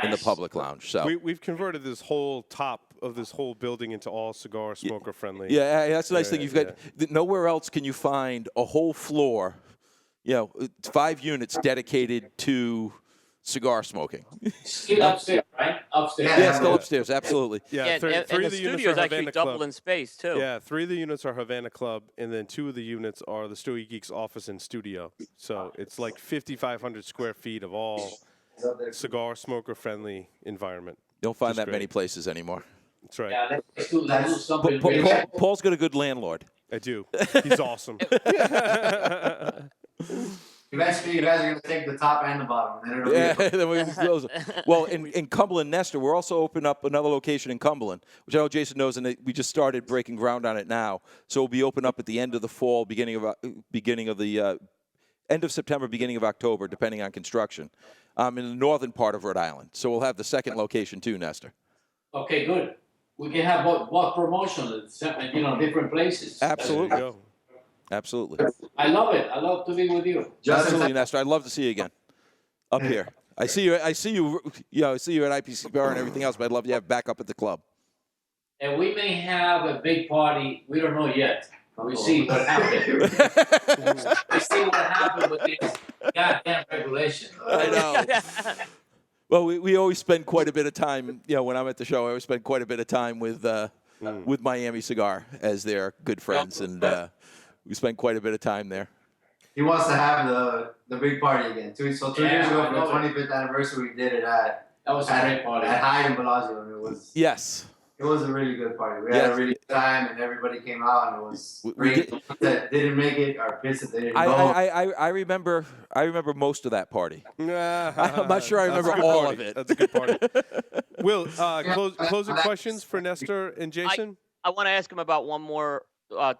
in the public lounge. So We've converted this whole top of this whole building into all cigar smoker friendly. yeah, that's the nice thing. Yeah, You've got nowhere else can you find a whole floor, 5 units dedicated to cigar smoking. Still upstairs, right? Upstairs. Yeah, still upstairs, absolutely. Yeah, Yeah, three and of the the units studio's are actually Havana double Club. in space too. Yeah, 3 of the units are Havana Club, and then 2 of the units are the Stogie Geeks office and studio. So it's like 5,500 square feet of all cigar smoker friendly environment. Don't find Just that great. many places anymore. That's right. Yeah, let's do something. Paul's got a good landlord. I do. He's awesome. Eventually, you guys are going to take the top and the bottom. And then it'll Yeah, be then we can close it. Well, in Cumberland, Nestor, we're also opening up another location in Cumberland, which I know Jason knows, and we just started breaking ground on it now. So we'll be open up at the end of the fall, beginning of the end of September, beginning of October, depending on construction, in the northern part of Rhode Island. So we'll have the second location too, Nestor. Okay, good. We can have both promotions, different places. Absolutely. Go. Absolutely. I love it. I love to be with you. Absolutely, Nestor. I'd love to see you again up here. I see you. I see you at IPC Bar and everything else, but I'd love to have back up at the club. And we may have a big party. We don't know yet. We see what happens. We see what happens with this goddamn regulation. I know. Well, we always spend quite a bit of time. When I'm at the show, I always spend quite a bit of time with Miami Cigar as their good friends, and we spend quite a bit of time there. He wants to have the big party again. 2 years ago for I the know it. 25th anniversary, we did it at That was a great party. Hyde and Bellagio, and Yes. it was a really good party. We had Yes. a really good time, and everybody came out, and it was We great. did- The ones that didn't make it are pissed that they didn't go. I remember most of that party. I'm not sure I That's a remember good all party. of it. That's a good party. Will, closing questions for Nestor and Jason? I want to ask him about one more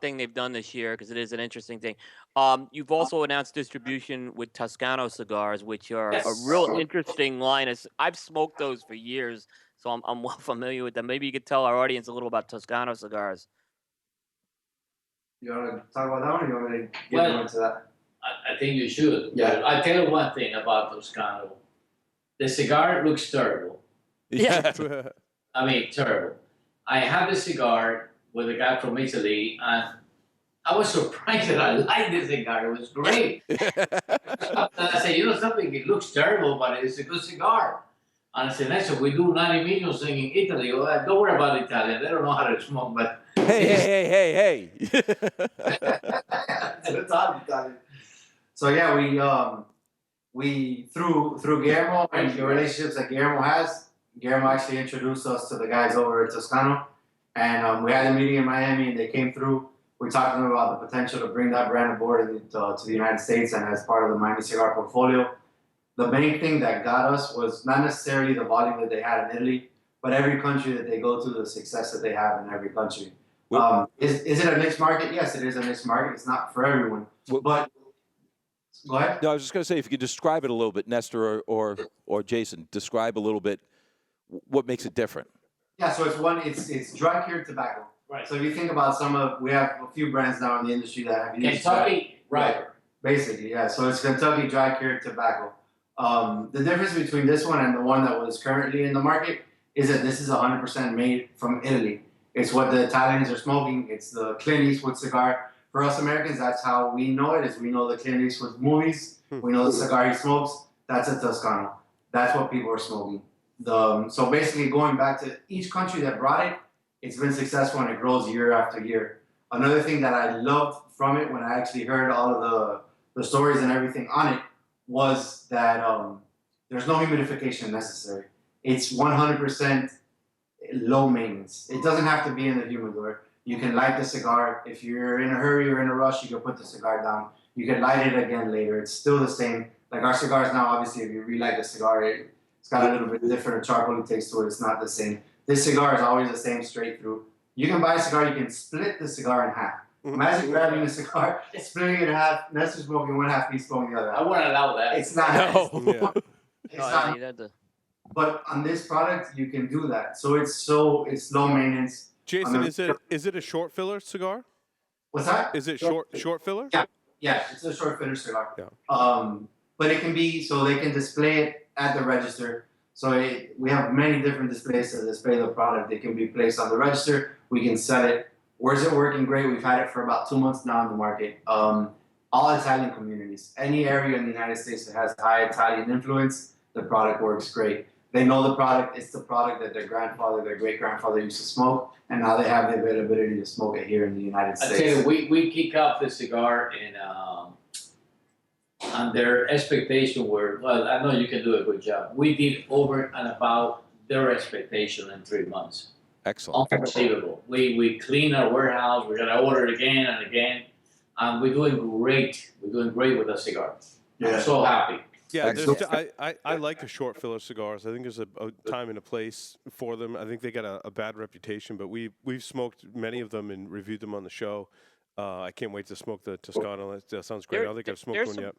thing they've done this year because it is an interesting thing. You've also announced distribution with Toscano cigars, which are a real interesting line. I've smoked those for years, so I'm well familiar with them. Maybe you could tell our audience a little about Toscano cigars. You want to talk about that one, or you want me to get Well, into that? I think you should. Yeah. I tell you one thing about Toscano. The cigar looks terrible. Yeah. I mean, terrible. I had a cigar with a guy from Italy, and I was surprised that I liked the cigar. It was great. I said, something, it looks terrible, but it's a good cigar. And I said, Nestor, we do 90 million thing in Italy. Well, don't worry about Italian. They don't know how to smoke, but Hey. It's on, Italian. So yeah, we through Guillermo and the relationships that Guillermo has, Guillermo actually introduced us to the guys over at Toscano, and we had a meeting in Miami, and they came through. We talked to them about the potential to bring that brand aboard to the United States and as part of the Miami cigar portfolio. The main thing that got us was not necessarily the volume that they had in Italy, but every country that they go to, the success that they have in every country. Is it a niche market? Yes, it is a niche market. It's not for everyone. But go ahead. No, I was just going to say, if you could describe it a little bit, Nestor or Jason, describe a little bit what makes it different. Yeah, so it's dry cured tobacco. Right. So if you think about we have a few brands now in the industry that have used Kentucky, right? Basically, yeah. So it's Kentucky dry cured tobacco. The difference between this one and the one that was currently in the market is that this is 100% made from Italy. It's what the Italians are smoking. It's the Clint Eastwood cigar. For us Americans, that's how we know it. Is we know the Clint Eastwood movies. We know the cigar he smokes. That's a Toscano. That's what people are smoking. So basically, going back to each country that brought it, it's been successful and it grows year after year. Another thing that I loved from it when I actually heard all of the stories and everything on it was that there's no humidification necessary. It's 100% low maintenance. It doesn't have to be in the humidor. You can light the cigar. If you're in a hurry or in a rush, you can put the cigar down. You can light it again later. It's still the same. Like our cigars now, obviously, if you relight the cigar, it's got a little bit different charcoaly taste to it. It's not the same. This cigar is always the same straight through. You can buy a cigar, you can split the cigar in half. Imagine grabbing a cigar, splitting it in half, Nestor smoking one half, he's smoking the other half. I wouldn't allow that. It's not. No. It's not. But on this product, you can do that. So it's low maintenance. Jason, is it a short filler cigar? What's that? Is it short filler? Yeah, it's a short filler cigar. Yeah. But it can be, so they can display it at the register. So we have many different displays to display the product. They can be placed on the register. We can sell it. Where's it working great? We've had it for about 2 months now in the market. All Italian communities. Any area in the United States that has high Italian influence, the product works great. They know the product. It's the product that their grandfather, their great-grandfather used to smoke, and now they have the availability to smoke it here in the United States. I tell you, we kick off the cigar and their expectation were, well, I know you can do a good job. We did over and about their expectation in 3 months. Excellent. Unbelievable. We clean our warehouse. We're gonna order it again and again, and we're doing great. We're doing great with the cigar. Yeah. I'm so happy. Yeah, I like the short filler cigars. I think there's a time and a place for them. I think they got a bad reputation, but we've smoked many of them and reviewed them on the show. I can't wait to smoke the Toscano. That sounds great. I don't think I've smoked one yet.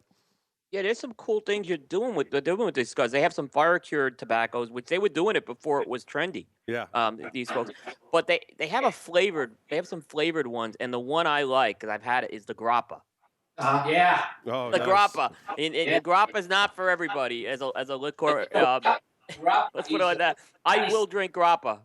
Yeah, there's some cool things they're doing with these cigars. They have some fire cured tobaccos, which they were doing it before it was trendy. Yeah. These folks, but they have some flavored ones, and the one I like because I've had it is the grappa. Yeah. Oh, The nice. grappa, and the grappa is not for everybody as a liqueur. Let's put it like that. I will drink grappa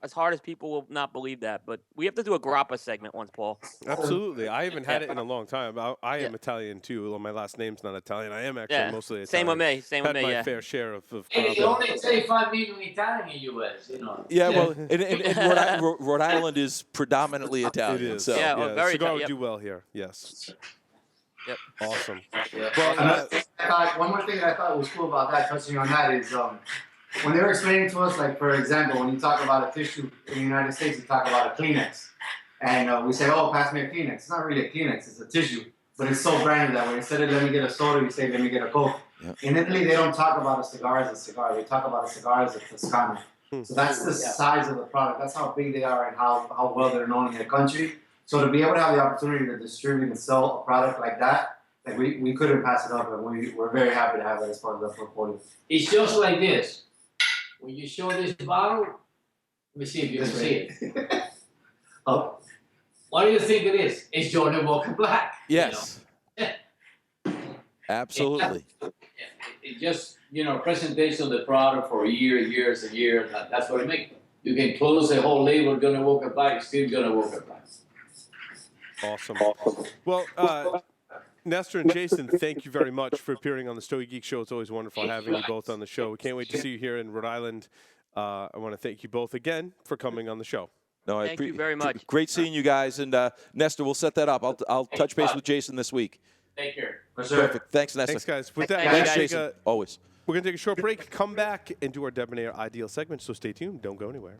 as hard as people will not believe that, but we have to do a grappa segment once, Paul. Absolutely. I haven't had it in a long time. I am Italian too. Although my last name's not Italian. I am actually mostly Italian. Same with me. Had my fair share of Hey, you only 35 million Italian in U.S., you know. Yeah, well, and Rhode Island is predominantly Italian. It is. So. Yeah. Very cigar would yep. do well here. Yes. Yep. Awesome. Yeah. Well, One more thing that I thought was cool about that, touching on that, is when they were explaining to us, like, for example, when you talk about a tissue in the United States, you talk about a Kleenex. And we say, oh, pass me a Kleenex. It's not really a Kleenex, it's a tissue. But it's so branded that way. Instead of let me get a soda, you say, let me get a Coke. Yep. In Italy, they don't talk about a cigar as a cigar. They talk about a cigar as a Toscano. So that's the size of the product. That's how big they are and how well they're known in the country. So to be able to have the opportunity to distribute and sell a product like that, like we couldn't pass it up, and we're very happy to have that as part of the portfolio. It's just like this. When you show this bottle, let me see if you can see it. Oh. What do you think it is? It's Johnny Walker Black. Yes. You know? Absolutely. It just, presentation of the product for years and years. That's what it makes. You can close the whole label, Johnny Walker Black, still Johnny Walker Black. awesome. Well, Nestor and Jason, thank you very much for appearing on the Stogie Geeks show. It's always wonderful having you both on the show. We can't wait to see you here in Rhode Island. I want to thank you both again for coming on the show. No, Thank you very much. Great seeing you guys, and Nestor, we'll set that up. I'll touch base with Jason this week. Take care. For sure. Perfect. Thanks, Nestor. Thanks, guys. With that, Thanks, let's Thanks, take Jason. a Always. We're going to take a short break, come back, and do our Debonair Ideal segment, so stay tuned. Don't go anywhere.